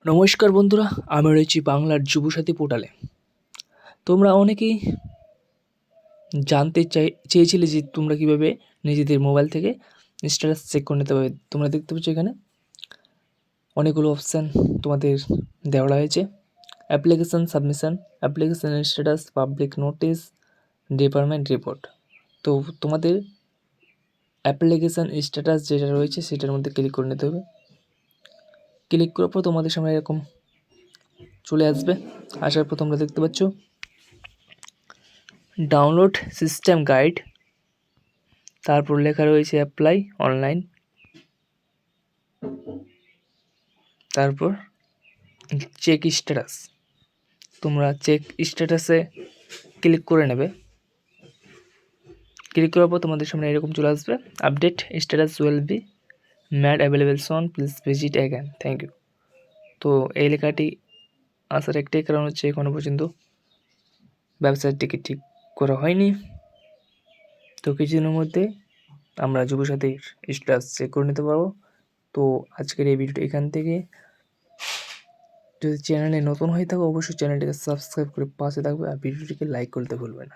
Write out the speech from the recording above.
নমস্কার বন্ধুরা, আমি রয়েছি বাংলার যুবসাথী পোর্টালে। তোমরা অনেকেই জানতে চেয়েছিলে যে তোমরা কীভাবে নিজেদের মোবাইল থেকে স্ট্যাটাস চেক করে নিতে পারবে। তোমরা দেখতে পাচ্ছ এখানে অনেকগুলো অপশান তোমাদের দেওয়া হয়েছে। Application submission, application status, public notice, department report. তো তোমাদের অ্যাপ্লিকেশান স্ট্যাটাস যেটা রয়েছে সেটার মধ্যে ক্লিক করে নিতে হবে। ক্লিক করার পর তোমাদের সামনে এরকম চলে আসবে। আসার পর তোমরা দেখতে পাচ্ছ ডাউনলোড সিস্টেম গাইড, তারপর লেখা রয়েছে অ্যাপ্লাই অনলাইন, তারপর চেক স্ট্যাটাস। তোমরা চেক স্ট্যাটাসে ক্লিক করে নেবে। ক্লিক করার পর তোমাদের সামনে এরকম চলে আসবে, update status will be made available soon, please visit again, thank you. তো এই লেখাটি আসার একটাই কারণ হচ্ছে এখনও পর্যন্ত ওয়েবসাইটটিকে ঠিক করা হয়নি। তো কিছুদিনের মধ্যে আমরা যুবসাথীর স্ট্যাটাস চেক করে নিতে পারবো। তো আজকের এই ভিডিওটি এখান থেকে। যদি চ্যানেলে নতুন হয়ে থাকো অবশ্যই চ্যানেলটিকে সাবস্ক্রাইব করে পাশে থাকবে আর ভিডিওটিকে লাইক করতে ভুলবে না।